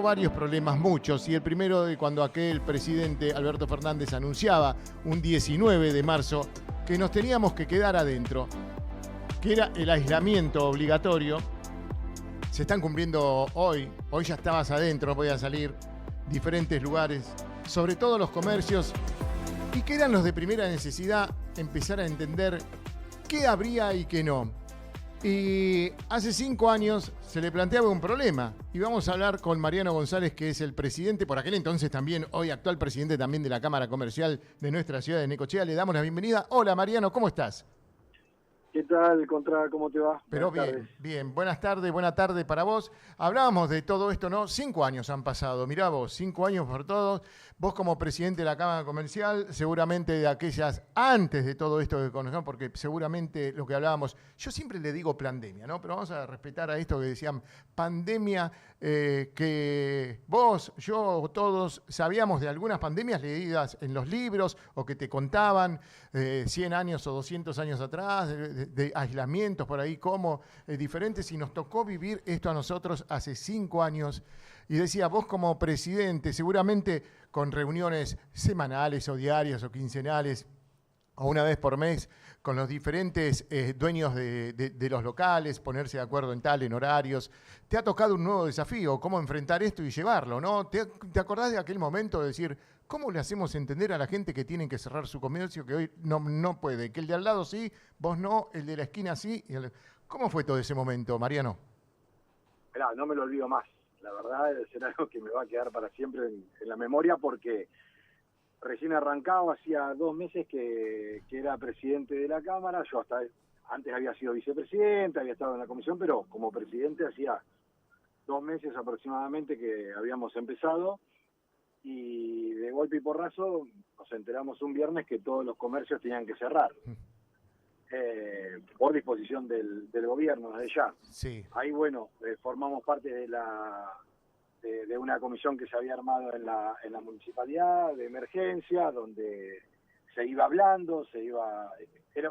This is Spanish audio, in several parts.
varios problemas, muchos, y el primero de cuando aquel presidente Alberto Fernández anunciaba un 19 de marzo que nos teníamos que quedar adentro, que era el aislamiento obligatorio. Se están cumpliendo hoy ya estabas adentro, no podías salir, diferentes lugares, sobre todo los comercios, y que eran los de primera necesidad empezar a entender qué habría y qué no. Y hace 5 años se le planteaba un problema, y vamos a hablar con Mariano González, que es el presidente, por aquel entonces también, hoy actual presidente también de la Cámara Comercial de nuestra ciudad de Necochea. Le damos la bienvenida. Hola Mariano, ¿cómo estás? ¿Qué tal, Contra? ¿Cómo te va? Pero bien. Buenas tardes, buena tarde para vos. Hablábamos de todo esto, ¿no? 5 años han pasado, mirá vos, 5 años por todos. Vos como presidente de la Cámara Comercial, seguramente de aquellas antes de todo esto que conocemos, porque seguramente lo que hablábamos, yo siempre le digo pandemia, ¿no? Pero vamos a respetar a esto que decían pandemia, que vos, yo, todos sabíamos de algunas pandemias leídas en los libros o que te contaban 100 años o 200 años atrás, de aislamientos por ahí como diferentes, y nos tocó vivir esto a nosotros hace 5 años. Y decía, vos como presidente, seguramente con reuniones semanales o diarias o quincenales o una vez por mes con los diferentes dueños de los locales, ponerse de acuerdo en horarios, te ha tocado un nuevo desafío, cómo enfrentar esto y llevarlo, ¿no? ¿Te acordás de aquel momento de decir, cómo le hacemos entender a la gente que tienen que cerrar su comercio, que hoy no puede, que el de al lado sí, vos no, el de la esquina sí? ¿Cómo fue todo ese momento, Mariano? Mirá, no me lo olvido más. La verdad es algo que me va a quedar para siempre en la memoria, porque recién arrancado, hacía 2 meses que era presidente de la Cámara. Yo hasta antes había sido vicepresidente, había estado en la comisión, pero como presidente hacía 2 meses aproximadamente que habíamos empezado, y de golpe y porrazo nos enteramos un viernes que todos los comercios tenían que cerrar. Por disposición del gobierno desde ya. Sí. Ahí, bueno, formamos parte de una comisión que se había armado en la municipalidad de emergencia, donde se iba hablando,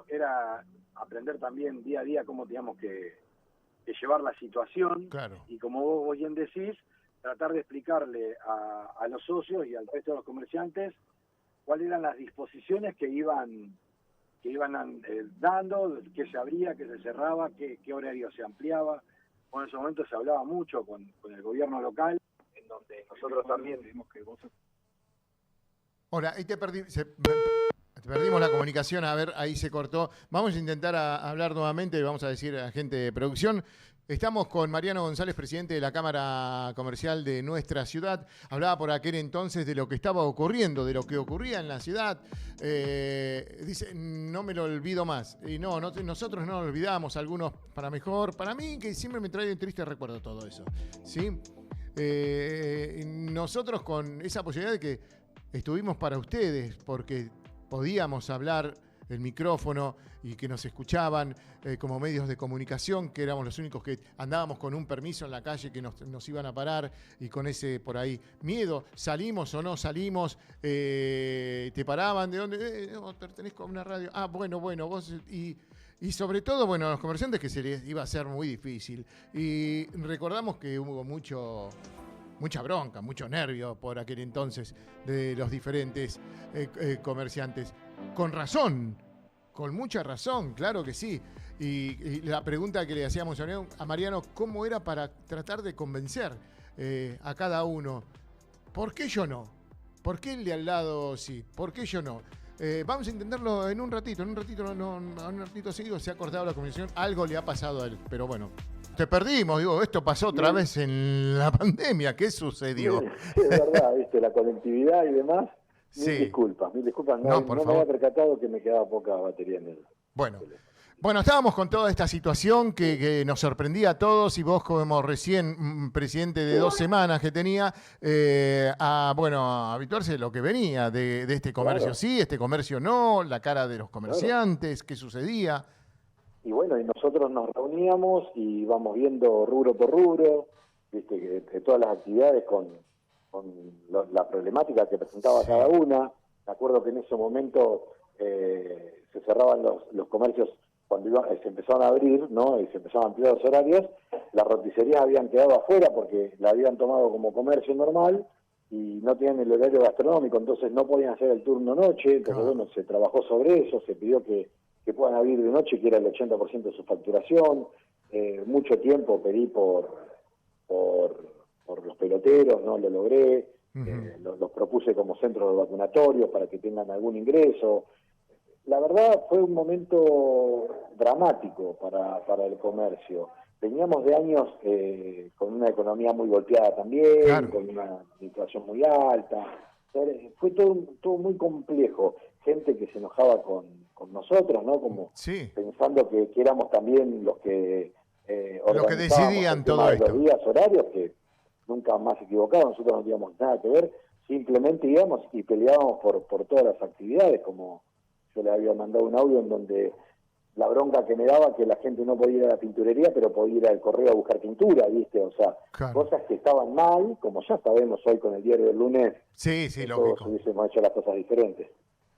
era aprender también día a día cómo teníamos que llevar la situación. Claro. Y como vos bien decís, tratar de explicarle a los socios y al resto de los comerciantes cuáles eran las disposiciones que iban dando, qué se abría, qué se cerraba, qué horario se ampliaba. Bueno, en ese momento se hablaba mucho con el gobierno local, en donde nosotros también vimos que vos... Hola, ahí te perdimos la comunicación, a ver, ahí se cortó. Vamos a intentar hablar nuevamente, vamos a decir a la gente de producción. Estamos con Mariano González, presidente de la Cámara Comercial de nuestra ciudad. Hablaba por aquel entonces de lo que estaba ocurriendo, de lo que ocurría en la ciudad. Dice, no me lo olvido más. Y nosotros no lo olvidamos, algunos para mejor. Para mí, que siempre me trae un triste recuerdo todo eso, ¿sí? Nosotros con esa posibilidad de que estuvimos para ustedes, porque podíamos hablar el micrófono y que nos escuchaban como medios de comunicación, que éramos los únicos que andábamos con un permiso en la calle, que nos iban a parar, y con ese por ahí miedo, salimos o no salimos, te paraban, ¿de dónde? No, pertenezco a una radio. Ah, bueno, vos... Y sobre todo, bueno, a los comerciantes, que se les iba a hacer muy difícil. Y recordamos que hubo mucha bronca, mucho nervio por aquel entonces de los diferentes comerciantes. Con razón, con mucha razón, claro que sí. Y la pregunta que le hacíamos a Mariano, ¿cómo era para tratar de convencer a cada uno? ¿Por qué yo no? ¿Por qué el de al lado sí? ¿Por qué yo no? Vamos a intentarlo en un ratito seguido. Se ha cortado la comunicación, algo le ha pasado a él, pero bueno. Te perdimos, esto pasó otra vez en la pandemia. ¿Qué sucedió? Sí, es verdad, viste, la conectividad y demás. Sí. Mil disculpas, no me había percatado que me quedaba poca batería en el Bueno, estábamos con toda esta situación que nos sorprendía a todos, y vos como recién presidente de 2 semanas que tenía, a habituarse de lo que venía de este comercio. Claro. Sí, este comercio no, la cara de los comerciantes, qué sucedía. Y bueno, y nosotros nos reuníamos y íbamos viendo rubro por rubro, viste, de todas las actividades con la problemática que presentaba cada una. Me acuerdo que en ese momento se cerraban los comercios cuando se empezaron a abrir, ¿no? Y se empezaron a ampliar los horarios, las roticerías habían quedado afuera porque la habían tomado como comercio normal y no tenían el horario gastronómico, entonces no podían hacer el turno noche, entonces bueno, se trabajó sobre eso, se pidió que puedan abrir de noche, que era el 80% de su facturación. Mucho tiempo pedí por los peloteros, no lo logré. Los propuse como centros vacunatorios para que tengan algún ingreso. La verdad fue un momento dramático para el comercio. Veníamos de años con una economía muy golpeada también, claro, con una inflación muy alta. Fue todo muy complejo. Gente que se enojaba con nosotros, ¿no? Como sí, pensando que éramos también los que decidían todo esto. Los días horarios, que nunca más equivocados, nosotros no teníamos nada que ver, simplemente íbamos y peleábamos por todas las actividades, como yo le había mandado un audio en donde la bronca que me daba que la gente no podía ir a la pinturería, pero podía ir al correo a buscar pintura, ¿viste? O sea, claro, cosas que estaban mal, como ya sabemos hoy con el diario del lunes, sí, lógico, todos hubiésemos hecho las cosas diferentes.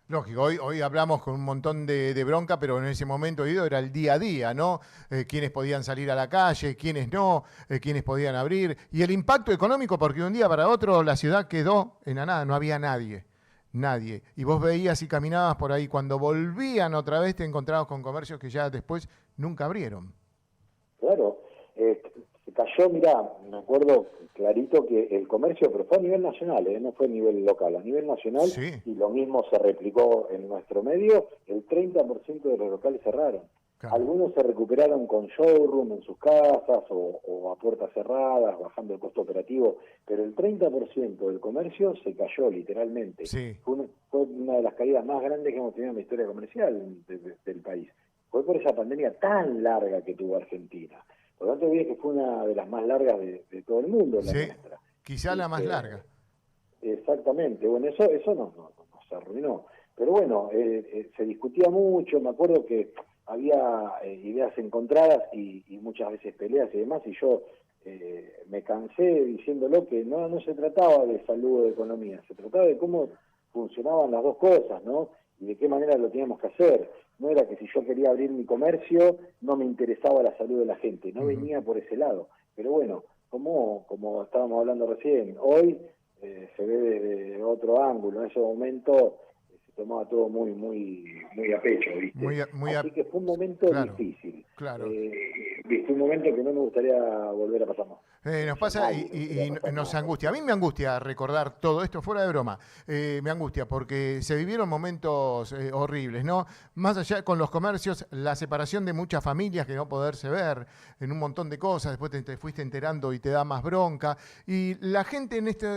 Lógico, hoy hablamos con un montón de bronca, pero en ese momento, Guido, era el día a día, ¿no? Quiénes podían salir a la calle, quiénes no, quiénes podían abrir. Y el impacto económico, porque de un día para otro la ciudad quedó en la nada, no había nadie. Y vos veías y caminabas por ahí. Cuando volvían otra vez te encontrabas con comercios que ya después nunca abrieron. Claro, se cayó, mirá, me acuerdo clarito que el comercio, pero fue a nivel nacional, no fue a nivel local, a nivel nacional, sí, y lo mismo se replicó en nuestro medio, el 30% de los locales cerraron. Claro. Algunos se recuperaron con showroom en sus casas o a puertas cerradas, bajando el costo operativo, pero el 30% del comercio se cayó literalmente. Sí. Fue una de las caídas más grandes que hemos tenido en la historia comercial del país. Fue por esa pandemia tan larga que tuvo Argentina. Por lo tanto, vi que fue una de las más largas de todo el mundo, la nuestra. Quizá la más larga. Exactamente. Bueno, eso nos arruinó. Pero bueno, se discutía mucho. Me acuerdo que había ideas encontradas y muchas veces peleas y demás, y yo me cansé diciéndolo que no se trataba de salud o de economía, se trataba de cómo funcionaban las dos cosas, ¿no? Y de qué manera lo teníamos que hacer. No era que si yo quería abrir mi comercio no me interesaba la salud de la gente, no venía por ese lado. Pero bueno, como estábamos hablando recién, hoy se ve desde otro ángulo. En ese momento se tomaba todo muy a pecho, ¿viste? Así que fue un momento difícil. Claro. ¿Viste? Un momento que no me gustaría volver a pasar más. Nos pasa y nos angustia. A mí me angustia recordar todo esto, fuera de broma. Me angustia porque se vivieron momentos horribles, ¿no? Más allá con los comercios, la separación de muchas familias que no poderse ver en un montón de cosas, después te fuiste enterando y te da más bronca. Y la gente en este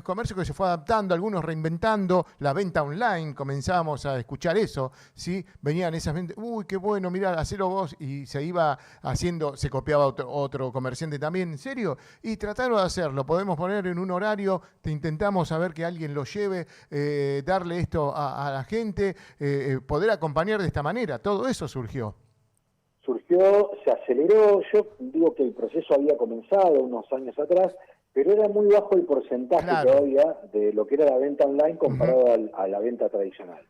comercio que se fue adaptando, algunos reinventando, la venta online, comenzamos a escuchar eso, ¿sí? Venían esas ventas, uy, qué bueno, mirá, hacelo vos, y se iba haciendo, se copiaba otro comerciante también, ¿en serio? Y trataron de hacerlo, podemos poner en un horario, te intentamos saber que alguien lo lleve, darle esto a la gente, poder acompañar de esta manera, todo eso surgió. Se aceleró, yo digo que el proceso había comenzado unos años atrás, pero era muy bajo el porcentaje todavía de lo que era la venta online comparado a la venta tradicional.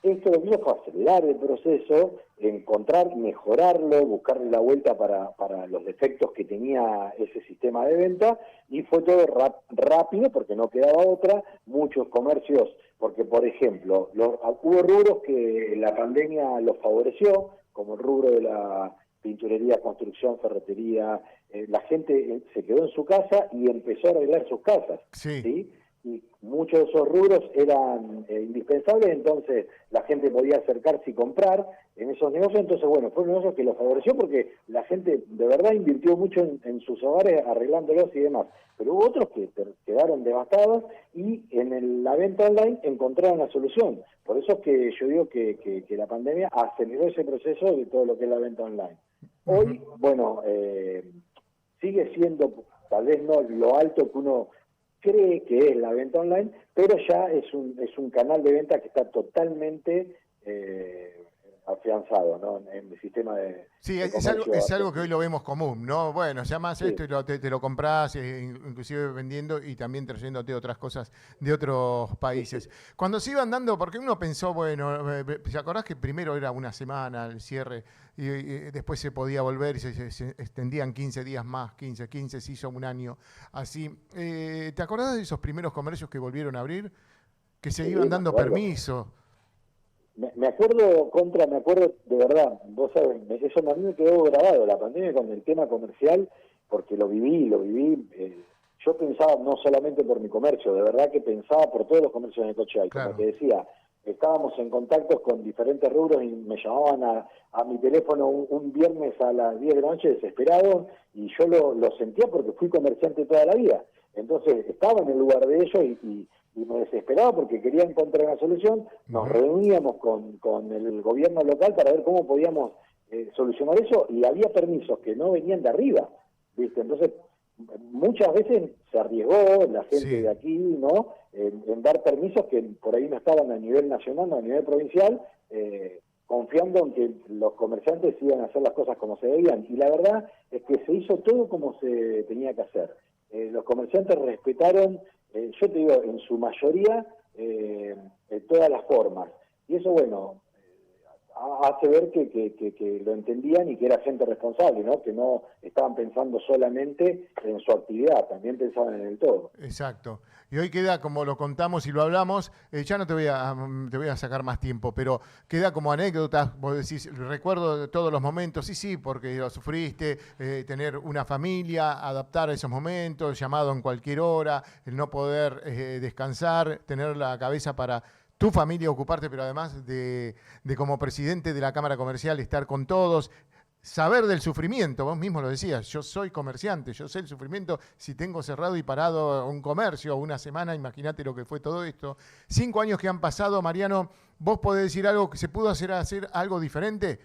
Esto lo que hizo fue acelerar el proceso, encontrar, mejorarlo, buscarle la vuelta para los defectos que tenía ese sistema de venta, y fue todo rápido porque no quedaba otra. Muchos comercios, porque por ejemplo, hubo rubros que la pandemia los favoreció, como el rubro de la pinturería, construcción, ferretería. La gente se quedó en su casa y empezó a arreglar sus casas, ¿sí? Y muchos de esos rubros eran indispensables, entonces la gente podía acercarse y comprar en esos negocios. Entonces, bueno, fue un negocio que lo favoreció porque la gente de verdad invirtió mucho en sus hogares arreglándolos y demás. Pero hubo otros que quedaron devastados y en la venta online encontraron la solución. Por eso es que yo digo que la pandemia aceleró ese proceso de todo lo que es la venta online. Hoy, bueno, sigue siendo tal vez no lo alto que uno cree que es la venta online, pero ya es un canal de venta que está totalmente afianzado, ¿no? En el sistema de Sí, de es algo, comercio es algo que argentino. hoy lo vemos común, ¿no? Bueno, llamás Sí, esto y te lo comprás, inclusive vendiendo y también trayéndote otras cosas de otros sí, sí. países. Cuando se iban dando, porque uno pensó, bueno, ¿te acordás que primero era una semana el cierre y después se podía volver y se extendían 15 días más, 15 se hizo un año así? ¿Te acordás de esos primeros comercios que volvieron a abrir? Que se Sí, iban me dando acuerdo. permiso. Me acuerdo, me acuerdo de verdad, vos sabés, eso a mí me quedó grabado, la pandemia con el tema comercial, porque lo viví, yo pensaba no solamente por mi comercio, de verdad que pensaba por todos los comercios de Necochea, y como Claro. te decía, estábamos en contactos con diferentes rubros y me llamaban a mi teléfono un viernes a las 10 de la noche desesperado, y yo lo sentía porque fui comerciante toda la vida, entonces estaba en el lugar de ellos y me desesperaba porque quería encontrar una solución. Nos Ujú. reuníamos con el gobierno local para ver cómo podíamos solucionar eso, y había permisos que no venían de arriba, ¿viste? Entonces, muchas veces se arriesgó la gente Sí. de aquí, ¿no? En dar permisos que por ahí no estaban a nivel nacional, no a nivel provincial, confiando en que los comerciantes iban a hacer las cosas como se debían. Y la verdad es que se hizo todo como se tenía que hacer. Los comerciantes respetaron, yo te digo, en su mayoría, todas las formas. Y eso, bueno, hace ver que lo entendían y que era gente responsable, ¿no? Que no estaban pensando solamente en su actividad, también pensaban en el todo. Exacto. Y hoy queda, como lo contamos y lo hablamos, ya no te voy a sacar más tiempo, pero queda como anécdota, vos decís, recuerdo de todos los momentos, sí, sí, porque lo sufriste, tener una familia, adaptar a esos momentos, llamado en cualquier hora, el no poder descansar, tener la cabeza para tu familia ocuparte, pero además de como presidente de la Cámara Comercial estar con todos, saber del sufrimiento, vos mismo lo decías, yo soy comerciante, yo sé el sufrimiento si tengo cerrado y parado un comercio una semana, imagínate lo que fue todo esto. 5 años que han pasado, Mariano, vos podés decir algo que se pudo hacer algo diferente.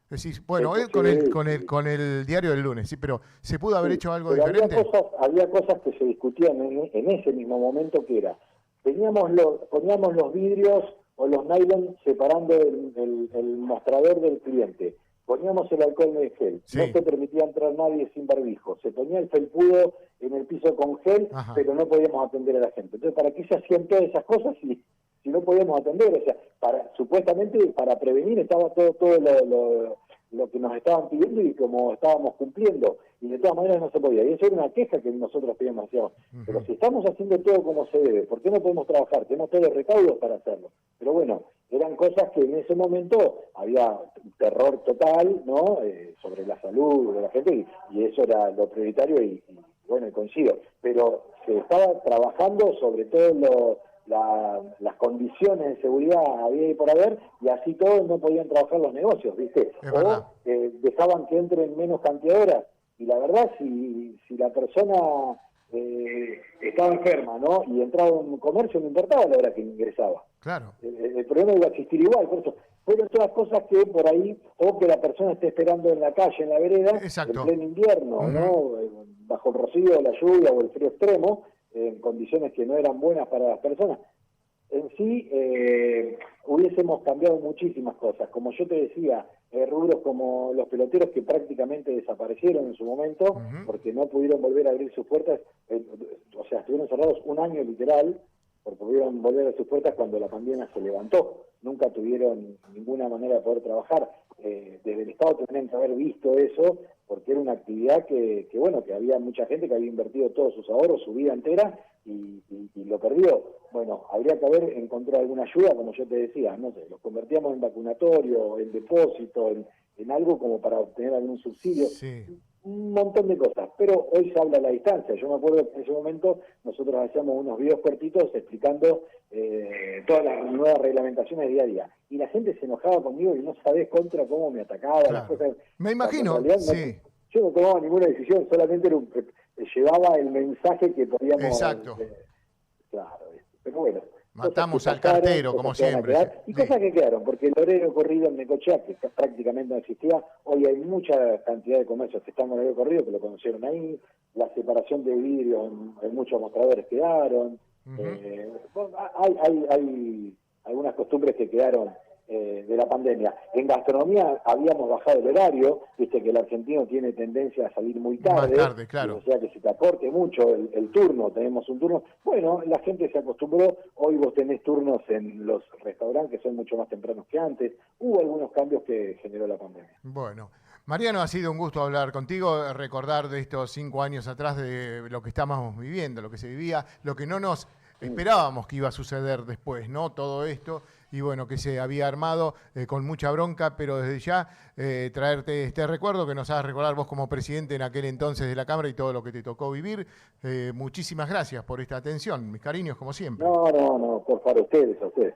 Decís, bueno, Sí, sí. con el diario del lunes, sí, pero ¿se pudo haber Sí, hecho algo pero diferente? había cosas que se discutían en ese mismo momento, que era, poníamos los vidrios o los nylon separando el mostrador del cliente, poníamos el alcohol en el gel, no Sí, se permitía entrar nadie sin barbijo, se ponía el felpudo en el piso con gel, ajá, pero no podíamos atender a la gente. Entonces, ¿para qué se hacían todas esas cosas si no podíamos atender? O sea, supuestamente para prevenir estaba todo lo que nos estaban pidiendo y como estábamos cumpliendo, y de todas maneras no se podía. Y eso era una queja que nosotros pedíamos, decíamos, pero ujú, si estamos haciendo todo como se debe, ¿por qué no podemos trabajar? Tenemos todos los recaudos para hacerlo. Pero bueno, eran cosas que en ese momento había terror total, ¿no? Sobre la salud de la gente, y eso era lo prioritario, y bueno, y coincido. Pero se estaba trabajando sobre todo las condiciones de seguridad había y por haber, y así todos no podían trabajar los negocios, ¿viste? es verdad. O dejaban que entren menos cantidad de horas. Y la verdad, si la persona estaba enferma, ¿no? Y entraba en un comercio, no importaba la hora que ingresaba. Claro, El problema iba a existir igual, por eso fueron todas cosas que por ahí, o que la persona esté esperando en la calle, en la vereda, en exacto. pleno invierno, Ujú. ¿no? Bajo el rocío, la lluvia o el frío extremo, en condiciones que no eran buenas para las personas. En sí, hubiésemos cambiado muchísimas cosas. Como yo te decía, rubros como los peloteros, que prácticamente desaparecieron en su momento Ujú. porque no pudieron volver a abrir sus puertas, o sea, estuvieron cerrados un año literal, porque pudieron volver a sus puertas cuando la pandemia se levantó. Nunca tuvieron ninguna manera de poder trabajar. Desde el Estado tendrían que haber visto eso, porque era una actividad bueno, que había mucha gente que había invertido todos sus ahorros, su vida entera, y lo perdió. Bueno, habría que haber encontrado alguna ayuda, como yo te decía, no sé, los convertíamos en vacunatorio, en depósito, en algo como para obtener algún subsidio, Sí, un montón de cosas, pero hoy se habla a la distancia. Yo me acuerdo que en ese momento nosotros hacíamos unos videos cortitos explicando todas las nuevas reglamentaciones día a día, y la gente se enojaba conmigo y no sabés contra cómo me atacaba las claro. cosas, Me cuando en imagino, realidad sí, yo no tomaba ninguna decisión, solamente llevaba el mensaje que podíamos, exacto. claro, pero bueno, cosas que Matamos al pasaron, cartero, como cosas que van a siempre. quedar, y Sí. cosas que quedaron, porque el horario corrido en Necochea, que prácticamente no existía, hoy hay mucha cantidad de comercios que están en horario corrido, que lo conocieron ahí, la separación de vidrio en muchos mostradores quedaron, Ujú. bueno, hay algunas costumbres que quedaron de la pandemia. En gastronomía habíamos bajado el horario, viste que el argentino tiene tendencia a salir muy tarde, Más tarde, claro. o sea que se te acorte mucho el turno, tenemos un turno. Bueno, la gente se acostumbró, hoy vos tenés turnos en los restaurantes que son mucho más tempranos que antes, hubo algunos cambios que generó la pandemia. Bueno, Mariano, ha sido un gusto hablar contigo, recordar de estos 5 años atrás de lo que estábamos viviendo, lo que se vivía, lo que no nos esperábamos que iba a suceder después, ¿no? Todo esto, y bueno, que se había armado con mucha bronca, pero desde ya traerte este recuerdo que nos hagas recordar vos como presidente en aquel entonces de la Cámara y todo lo que te tocó vivir. Muchísimas gracias por esta atención, mis cariños, como siempre. No, por favor, a ustedes.